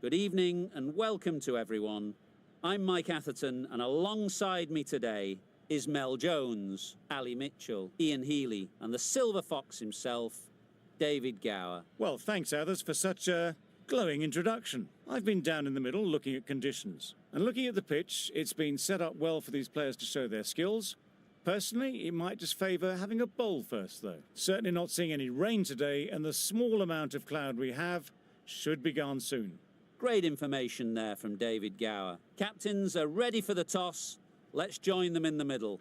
Good evening and welcome to everyone. I'm Mike Atherton, and alongside me today is Mel Jones, Ali Mitchell, Ian Healy, and the Silver Fox himself, David Gower. Well, thanks, Athers, for such a glowing introduction. I've been down in the middle looking at conditions. And looking at the pitch, it's been set up well for these players to show their skills. Personally, it might just favour having a bowl first, though. Certainly not seeing any rain today, and the small amount of cloud we have should be gone soon. Great information there from David Gower. Captains are ready for the toss. Let's join them in the middle.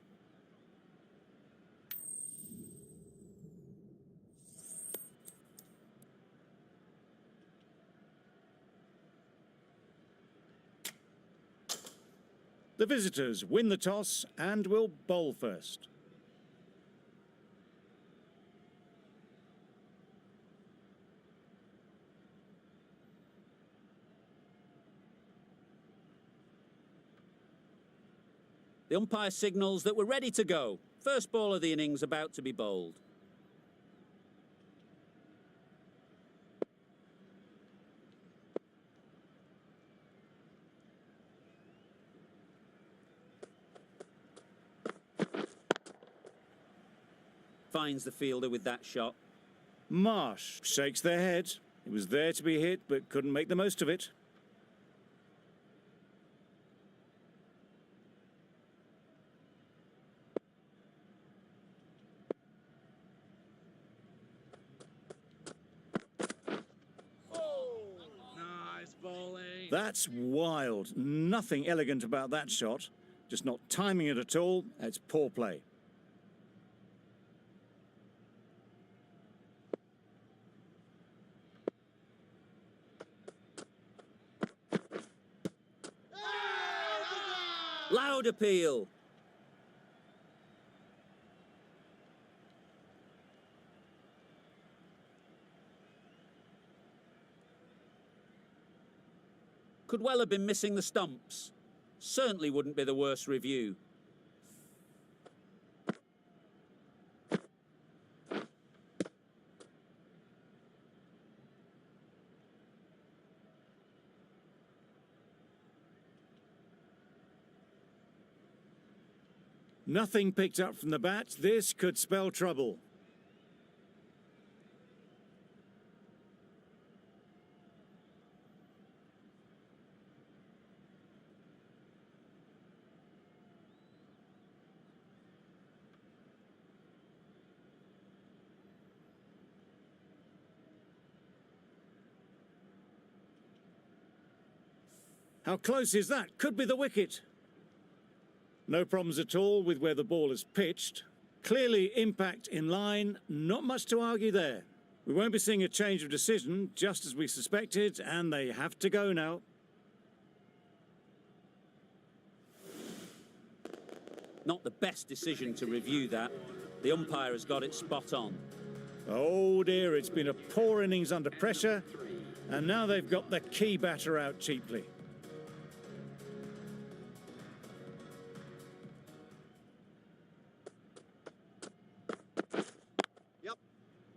The visitors win the toss and will bowl first. The umpire signals that we're ready to go. First ball of the innings about to be bowled. Finds the fielder with that shot. Marsh shakes their head. It was there to be hit, but couldn't make the most of it. Nice bowling. That's wild. Nothing elegant about that shot. Just not timing it at all. It's poor play. Loud appeal. Could well have been missing the stumps. Certainly wouldn't be the worst review. Nothing picked up from the bat. This could spell trouble. How close is that? Could be the wicket. No problems at all with where the ball is pitched. Clearly impact in line, not much to argue there. We won't be seeing a change of decision, just as we suspected, and they have to go now. Not the best decision to review that. The umpire has got it spot on. Oh dear, it's been a poor innings under pressure, and now they've got the key batter out cheaply.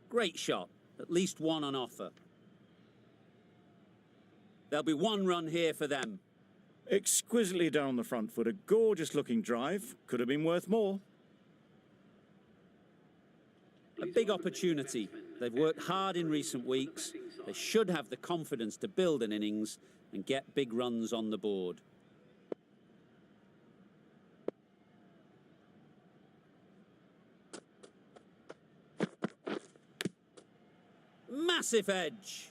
Great shot. At least one on offer. There'll be one run here for them. Exquisitely down the front foot. A gorgeous looking drive. Could have been worth more. A big opportunity. They've worked hard in recent weeks. They should have the confidence to build an innings and get big runs on the board. Massive edge.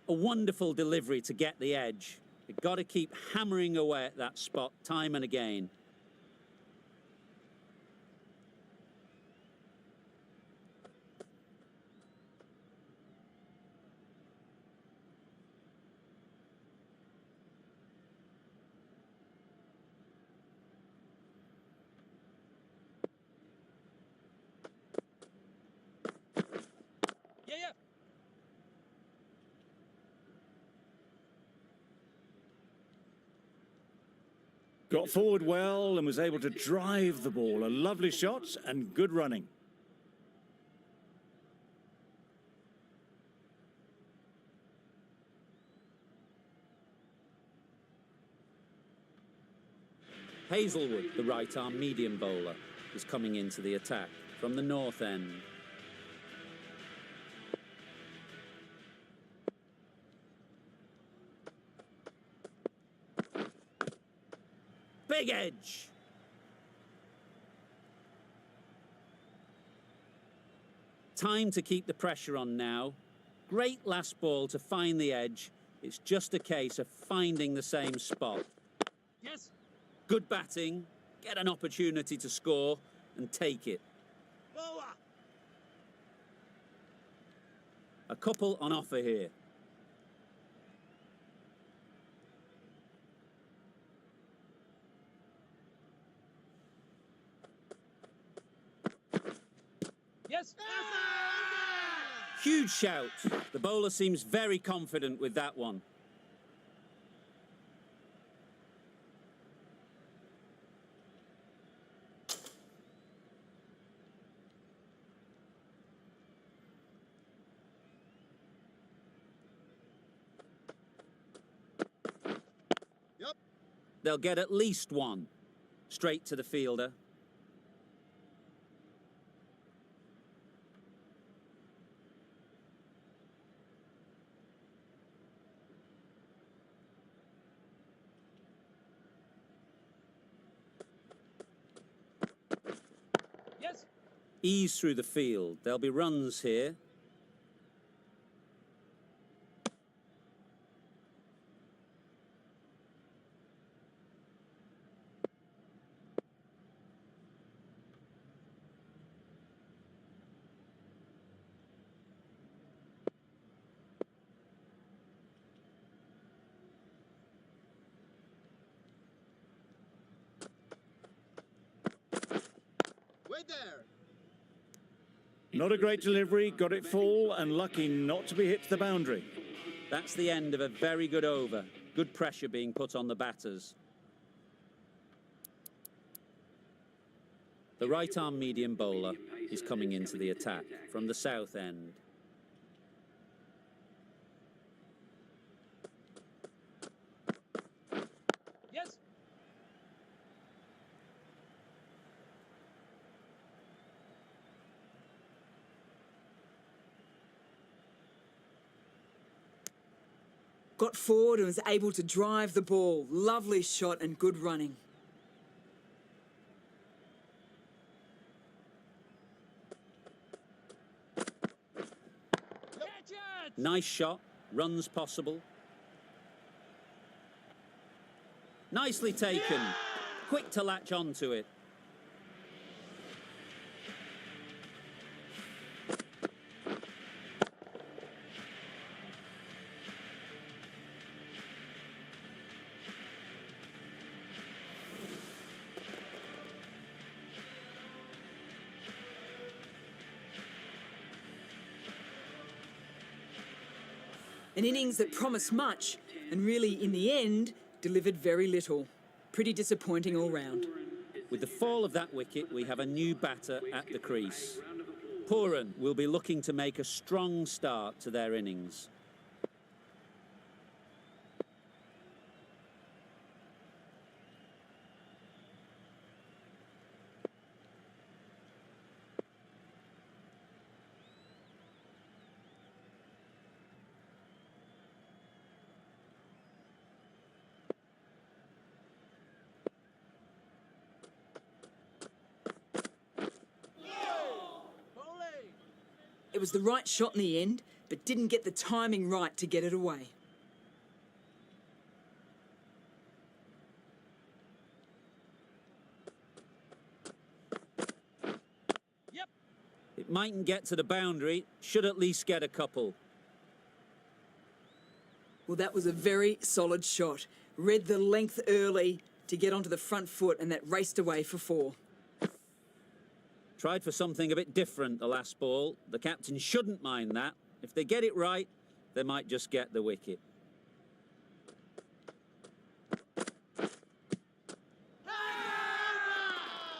A wonderful delivery to get the edge. You've got to keep hammering away at that spot time and again. Got forward well and was able to drive the ball. A lovely shot and good running. Hazlewood, the right-arm medium bowler, is coming into the attack from the north end. Big edge! Time to keep the pressure on now. Great last ball to find the edge. It's just a case of finding the same spot. Yes. Good batting, get an opportunity to score and take it. Bowler. A couple on offer here. Yes. Huge shout. The bowler seems very confident with that one. Yep. They'll get at least one. Straight to the fielder. Yes. Ease through the field. There'll be runs here. Wait there. Not a great delivery, got it full and lucky not to be hit to the boundary. That's the end of a very good over. Good pressure being put on the batters. The right-arm medium bowler is coming into the attack from the south end. Yes. Got forward and was able to drive the ball. Lovely shot and good running. Catch it. Nice shot. Runs possible. Nicely taken. Quick to latch onto it. An innings that promised much and really, in the end, delivered very little. Pretty disappointing all round. With the fall of that wicket, we have a new batter at the crease. Pooran will be looking to make a strong start to their innings. Bowling. It was the right shot in the end, but didn't get the timing right to get it away. Yep. It mightn't get to the boundary, should at least get a couple. Well, that was a very solid shot. Read the length early to get onto the front foot, and that raced away for 4. Tried for something a bit different the last ball. The captain shouldn't mind that. If they get it right, they might just get the wicket.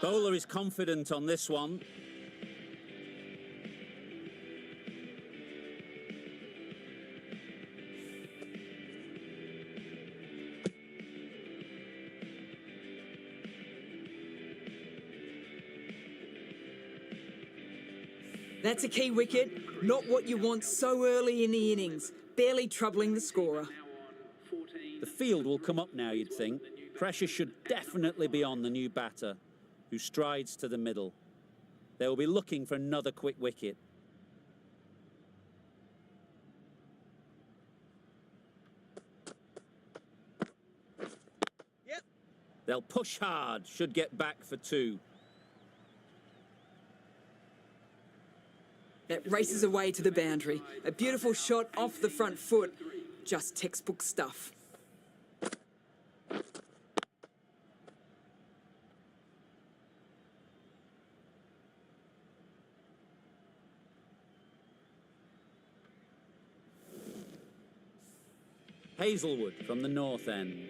Bowler is confident on this one. That's a key wicket, not what you want so early in the innings, barely troubling the scorer. The field will come up now, you'd think. Pressure should definitely be on the new batter, who strides to the middle. They will be looking for another quick wicket. Yep. They'll push hard, should get back for 2. That races away to the boundary. A beautiful shot off the front foot. Just textbook stuff. Hazlewood from the north end.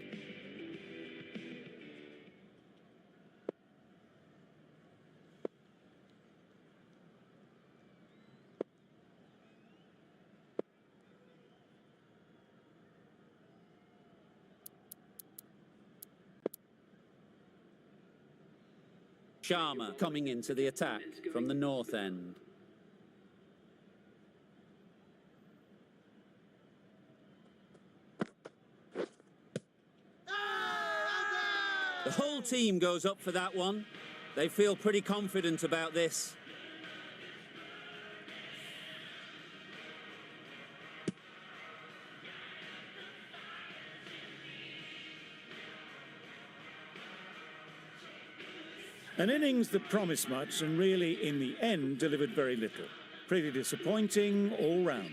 Sharma coming into the attack from the north end. The whole team goes up for that one. They feel pretty confident about this. An innings that promised much and really, in the end, delivered very little. Pretty disappointing all round.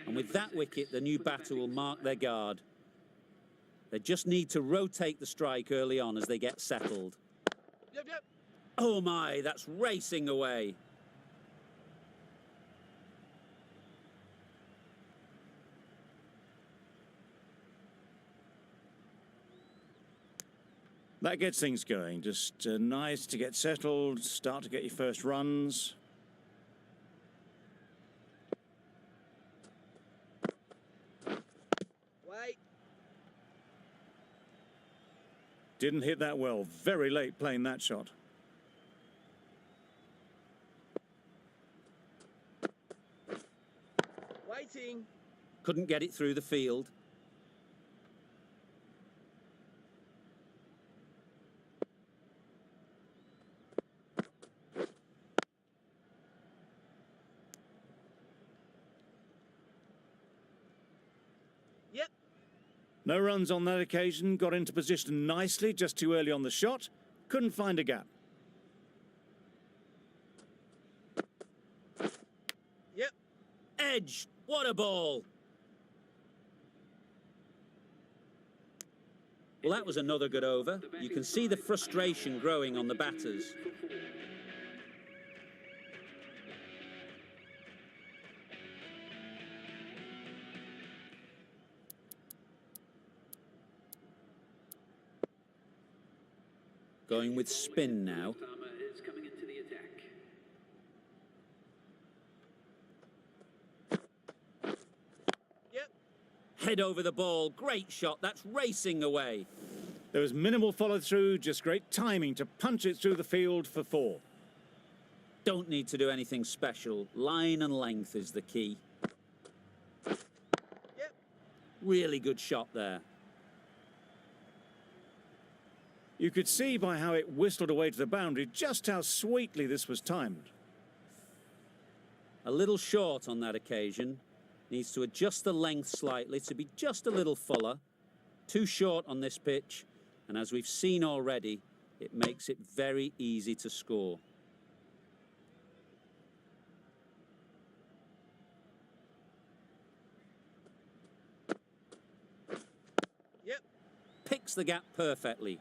And with that wicket, the new batter will mark their guard. They just need to rotate the strike early on as they get settled. Yep, yep. Oh my, that's racing away. That gets things going. Just nice to get settled, start to get your first runs. Wait. Didn't hit that well. Very late playing that shot. Waiting. Couldn't get it through the field. Yep. No runs on that occasion. Got into position nicely, just too early on the shot. Couldn't find a gap. Yep. Edge, what a ball. Well, that was another good over. You can see the frustration growing on the batters. Going with spin now. Yep. Head over the ball, great shot, that's racing away. There was minimal follow-through, just great timing to punch it through the field for 4. Don't need to do anything special. Line and length is the key. Yep. Really good shot there. You could see by how it whistled away to the boundary just how sweetly this was timed. A little short on that occasion. Needs to adjust the length slightly to be just a little fuller. Too short on this pitch, and as we've seen already, it makes it very easy to score. Yep. Picks the gap perfectly.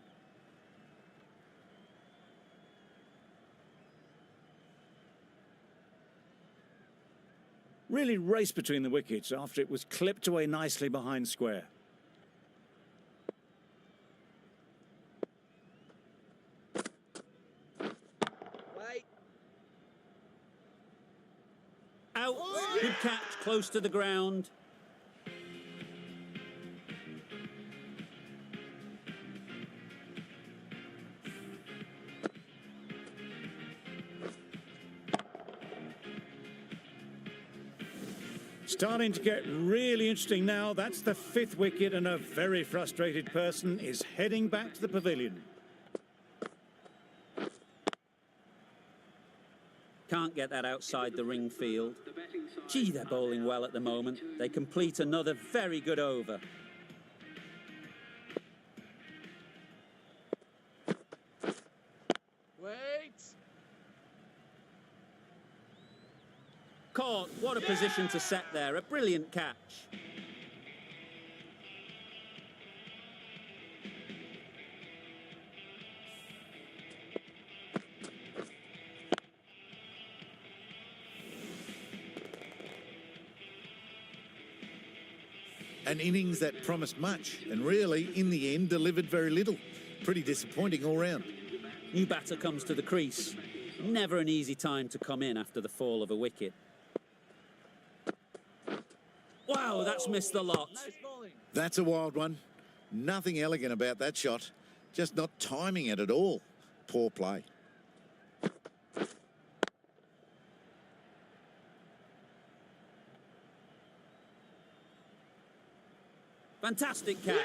Really raced between the wickets after it was clipped away nicely behind square. Wait. Out. Good catch, close to the ground. Starting to get really interesting now. That's the 5th wicket, and a very frustrated person is heading back to the pavilion. Can't get that outside the ring field. Gee, they're bowling well at the moment. They complete another very good over. Wait. Caught. What a position to set there. A brilliant catch. An innings that promised much and really, in the end, delivered very little. Pretty disappointing all round. New batter comes to the crease. Never an easy time to come in after the fall of a wicket. Wow, that's missed the lot. Nice bowling. That's a wild one. Nothing elegant about that shot. Just not timing it at all. Poor play. Fantastic catch.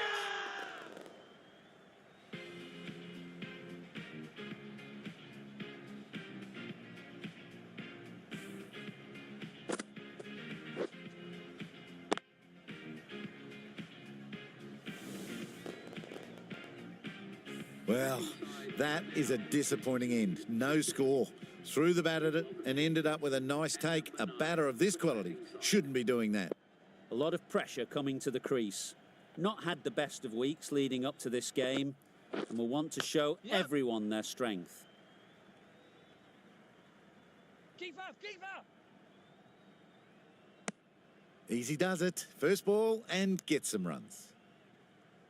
Well, that is a disappointing end. No score. Threw the bat at it and ended up with a nice take. A batter of this quality shouldn't be doing that. A lot of pressure coming to the crease. Not had the best of weeks leading up to this game, and will want to show everyone their strength. Keep up, keep up. Easy does it. First ball and get some runs.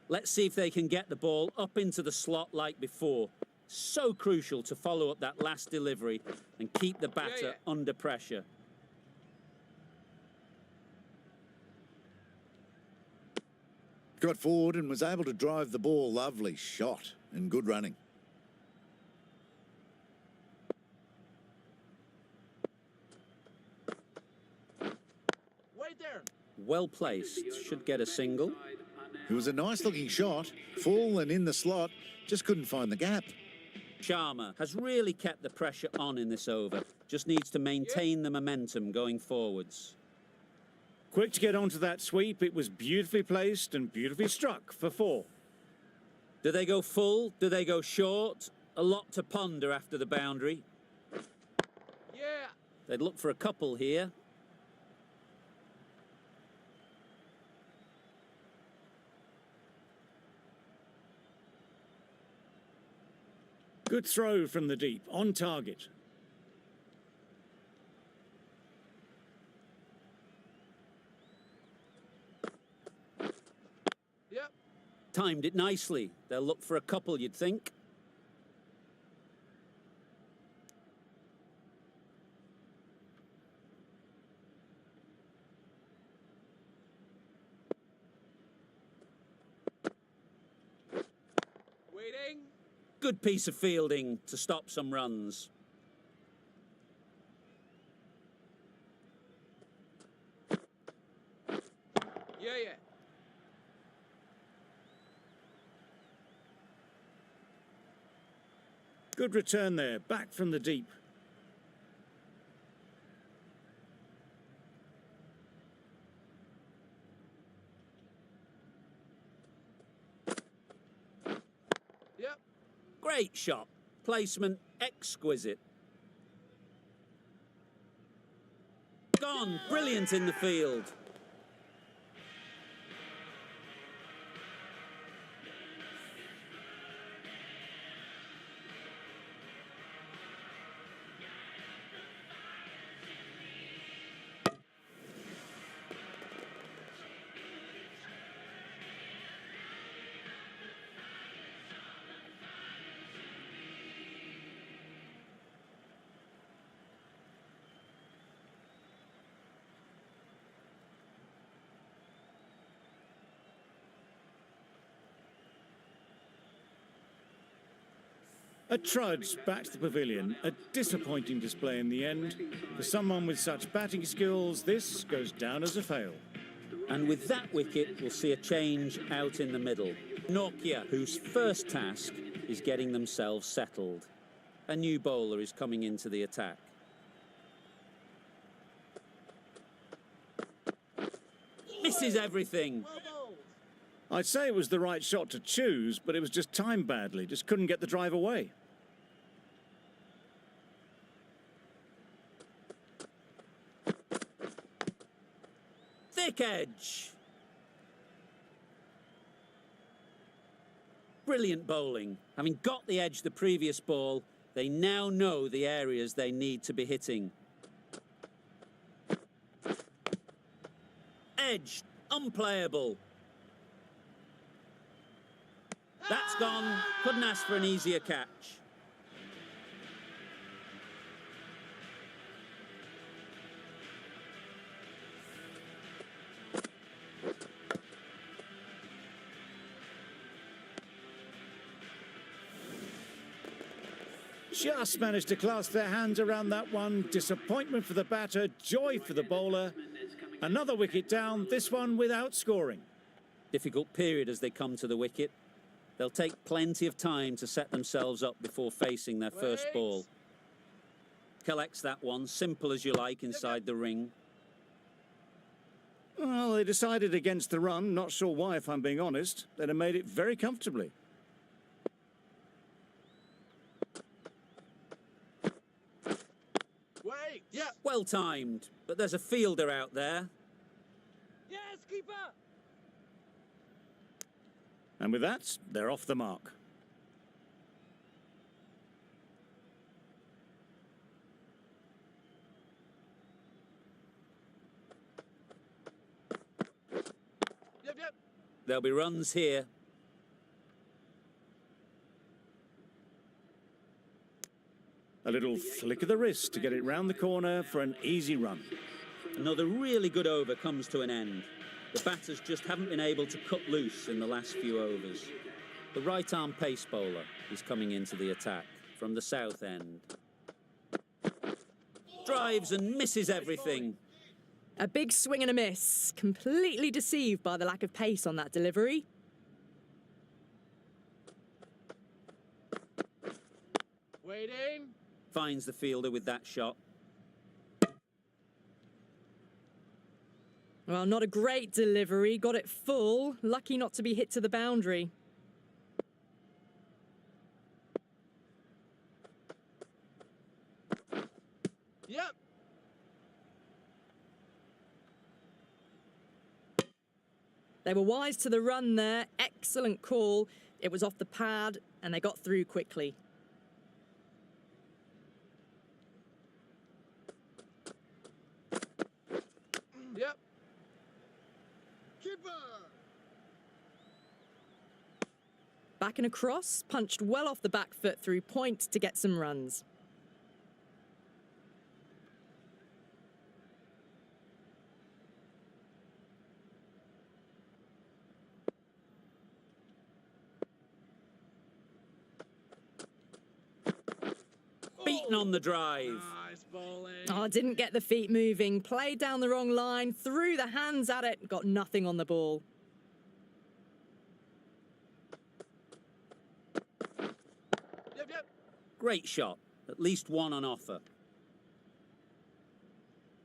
Let's see if they can get the ball up into the slot like before. So crucial to follow up that last delivery and keep the batter under pressure. Got forward and was able to drive the ball. Lovely shot and good running. Wait there. Well placed. Should get a single. It was a nice looking shot. Full and in the slot. Just couldn't find the gap. Sharma has really kept the pressure on in this over. Just needs to maintain the momentum going forwards. Quick to get onto that sweep. It was beautifully placed and beautifully struck for 4. Do they go full? Do they go short? A lot to ponder after the boundary. Yeah. They'd look for a couple here. Good throw from the deep, on target. Yep. Timed it nicely. They'll look for a couple, you'd think. Waiting. Good piece of fielding to stop some runs. Yeah. Good return there, back from the deep. Yep. Great shot. Placement exquisite. Gone. Brilliant in the field. A trudge back to the pavilion, a disappointing display in the end. For someone with such batting skills, this goes down as a fail. And with that wicket, we'll see a change out in the middle. Nokia, whose first task is getting themselves settled. A new bowler is coming into the attack. Misses everything. I'd say it was the right shot to choose, but it was just timed badly. Just couldn't get the drive away. Thick edge. Brilliant bowling. Having got the edge the previous ball, they now know the areas they need to be hitting. Edge, unplayable. That's gone. Couldn't ask for an easier catch. Just managed to clasp their hands around that one. Disappointment for the batter, joy for the bowler. Another wicket down, this one without scoring. Difficult period as they come to the wicket. They'll take plenty of time to set themselves up before facing their first ball. Collects that one, simple as you like, inside the ring. Well, they decided against the run. Not sure why, if I'm being honest. They'd have made it very comfortably. Wait! Yeah! Well timed, but there's a fielder out there. Yes, keeper! And with that, they're off the mark. Yep. There'll be runs here. A little flick of the wrist to get it round the corner for an easy run. Another really good over comes to an end. The batters just haven't been able to cut loose in the last few overs. The right-arm pace bowler is coming into the attack from the south end. Drives and misses everything. A big swing and a miss. Completely deceived by the lack of pace on that delivery. Waiting. Finds the fielder with that shot. Well, not a great delivery. Got it full. Lucky not to be hit to the boundary. Yep. They were wise to the run there. Excellent call. It was off the pad and they got through quickly. Yep. Keeper. Back and across, punched well off the back foot through point to get some runs. Beaten on the drive. Nice bowling. Oh, didn't get the feet moving. Played down the wrong line, threw the hands at it, got nothing on the ball. Yep. Great shot. At least one on offer.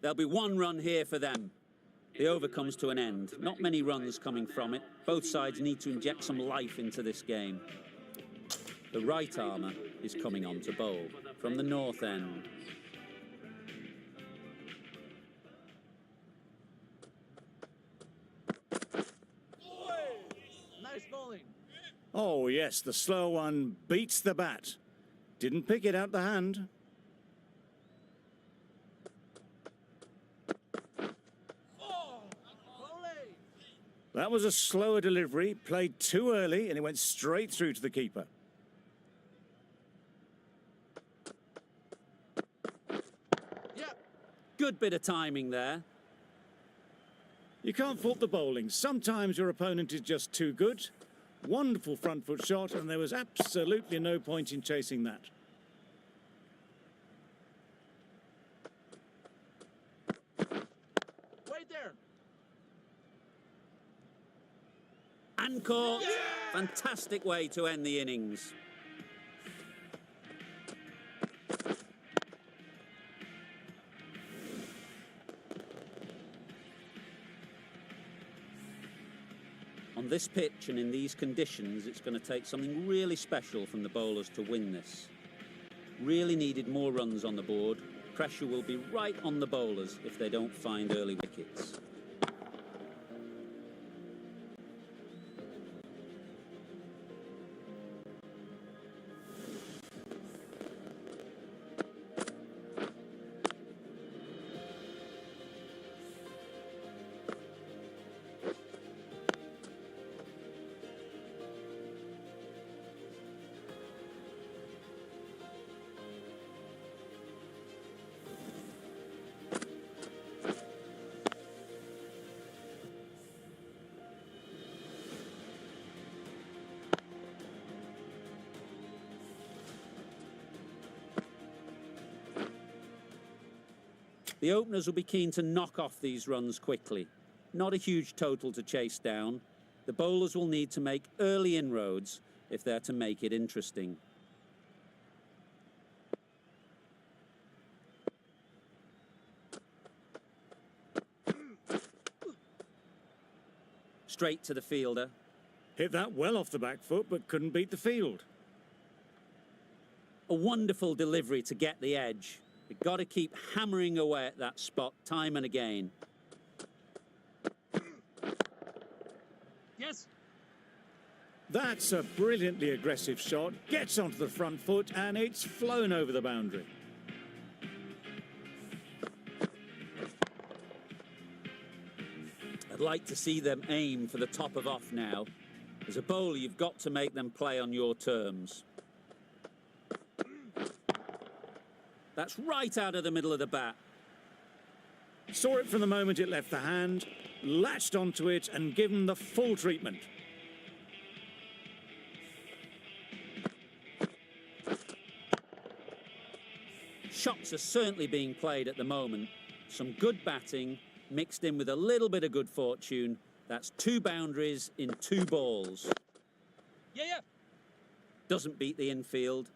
There'll be one run here for them. The over comes to an end. Not many runs coming from it. Both sides need to inject some life into this game. The right armour is coming on to bowl from the north end. Nice bowling. Oh, yes, the slow one beats the bat. Didn't pick it out the hand. Bowling. That was a slower delivery, played too early, and it went straight through to the keeper. Yep. Good bit of timing there. You can't fault the bowling. Sometimes your opponent is just too good. Wonderful front foot shot, and there was absolutely no point in chasing that. Wait there. And caught. Fantastic way to end the innings. On this pitch and in these conditions, it's going to take something really special from the bowlers to win this. Really needed more runs on the board. Pressure will be right on the bowlers if they don't find early wickets. The openers will be keen to knock off these runs quickly. Not a huge total to chase down. The bowlers will need to make early inroads if they're to make it interesting. Straight to the fielder. Hit that well off the back foot, but couldn't beat the field. A wonderful delivery to get the edge. You've got to keep hammering away at that spot time and again. Yes. That's a brilliantly aggressive shot. Gets onto the front foot, and it's flown over the boundary. I'd like to see them aim for the top of off now. As a bowler, you've got to make them play on your terms. That's right out of the middle of the bat. Saw it from the moment it left the hand, latched onto it and given the full treatment. Shots are certainly being played at the moment. Some good batting mixed in with a little bit of good fortune. That's 2 boundaries in 2 balls. Yeah. Doesn't beat the infield.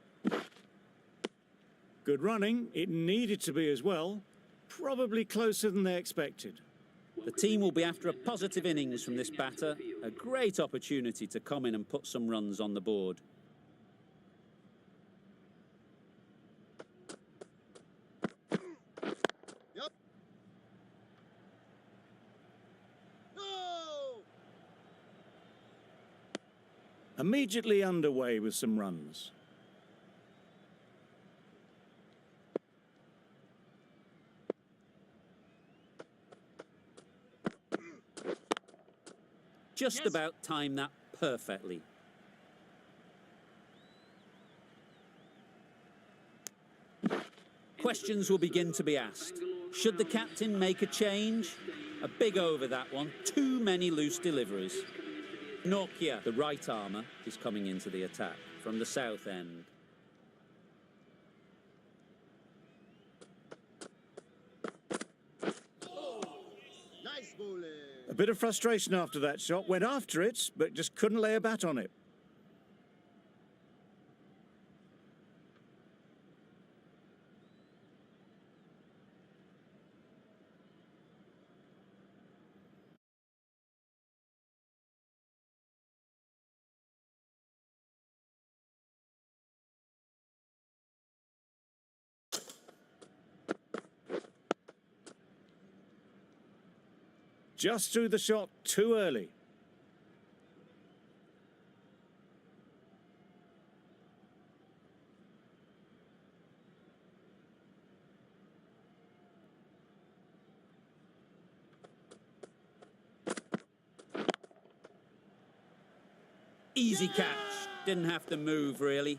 Good running. It needed to be as well. Probably closer than they expected. The team will be after a positive innings from this batter. A great opportunity to come in and put some runs on the board. Yep. No. Immediately underway with some runs. Just about timed that perfectly. Questions will begin to be asked. Should the captain make a change? A big over that one. Too many loose deliveries. Nokia, the right armour, is coming into the attack from the south end. Nice bowling. A bit of frustration after that shot. Went after it, but just couldn't lay a bat on it. Just threw the shot too early. Easy catch. Didn't have to move, really.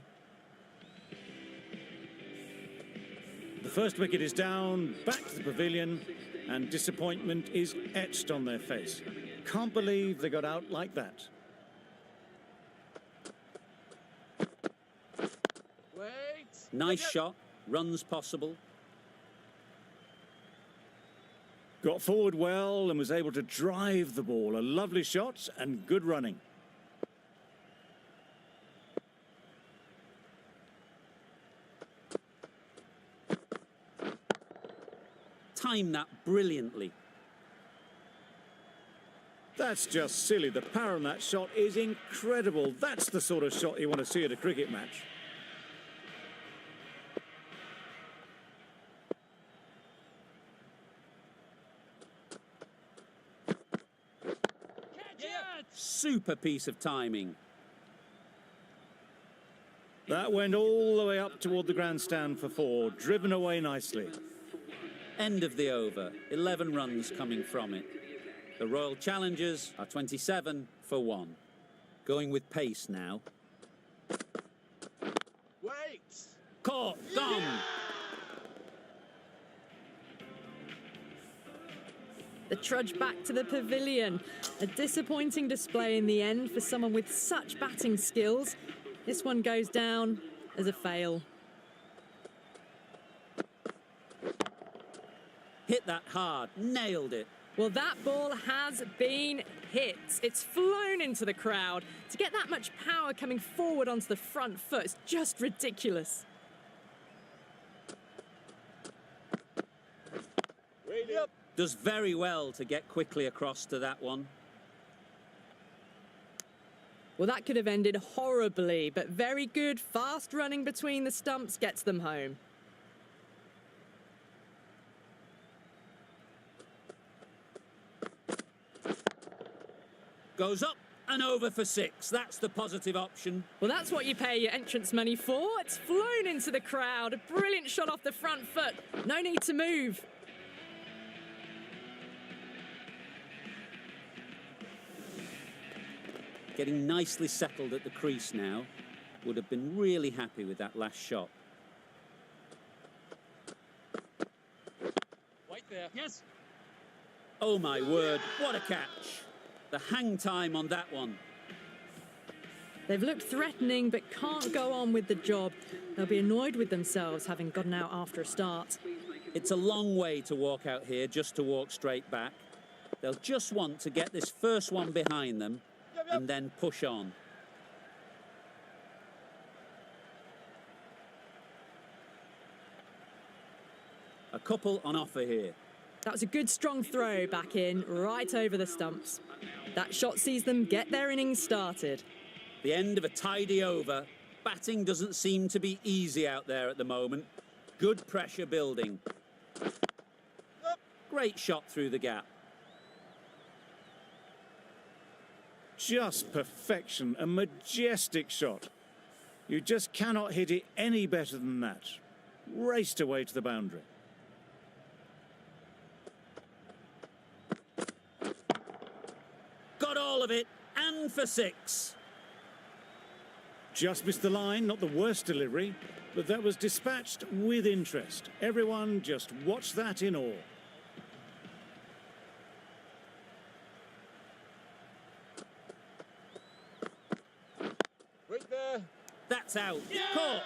The first wicket is down, back to the pavilion, and disappointment is etched on their face. Can't believe they got out like that. Nice shot, runs possible. Got forward well and was able to drive the ball. A lovely shot and good running. Timed that brilliantly. That's just silly. The power on that shot is incredible. That's the sort of shot you want to see at a cricket match. Super piece of timing. That went all the way up toward the grandstand for 4, driven away nicely. End of the over, 11 runs coming from it. The Royal Challengers are 27 for 1. Going with pace now. Wait! Caught, gone. The trudge back to the pavilion. A disappointing display in the end for someone with such batting skills. This one goes down as a fail. Hit that hard, nailed it. Well, that ball has been hit. It's flown into the crowd. To get that much power coming forward onto the front foot is just ridiculous. Yep. Does very well to get quickly across to that one. Well, that could have ended horribly, but very good, fast running between the stumps gets them home. Goes up and over for 6. That's the positive option. Well, that's what you pay your entrance money for. It's flown into the crowd. A brilliant shot off the front foot. No need to move. Getting nicely settled at the crease now. Would have been really happy with that last shot. Right there. Yes. Oh my word, what a catch. The hang time on that one. They've looked threatening but can't go on with the job. They'll be annoyed with themselves having gotten out after a start. It's a long way to walk out here just to walk straight back. They'll just want to get this first one behind them and then push on. A couple on offer here. That was a good strong throw back in, right over the stumps. That shot sees them get their innings started. The end of a tidy over. Batting doesn't seem to be easy out there at the moment. Good pressure building. Great shot through the gap. Just perfection, a majestic shot. You just cannot hit it any better than that. Raced away to the boundary. Got all of it, and for 6. Just missed the line, not the worst delivery, but that was dispatched with interest. Everyone just watched that in awe. Right there. That's out. Caught.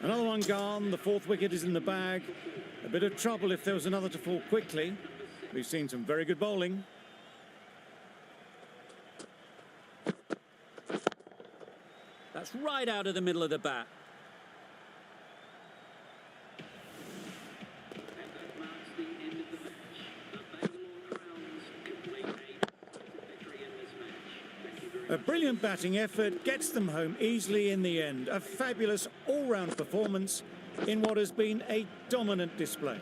Another one gone, the 4th wicket is in the bag. A bit of trouble if there was another to fall quickly. We've seen some very good bowling. That's right out of the middle of the bat. A brilliant batting effort gets them home easily in the end. A fabulous all-round performance in what has been a dominant display.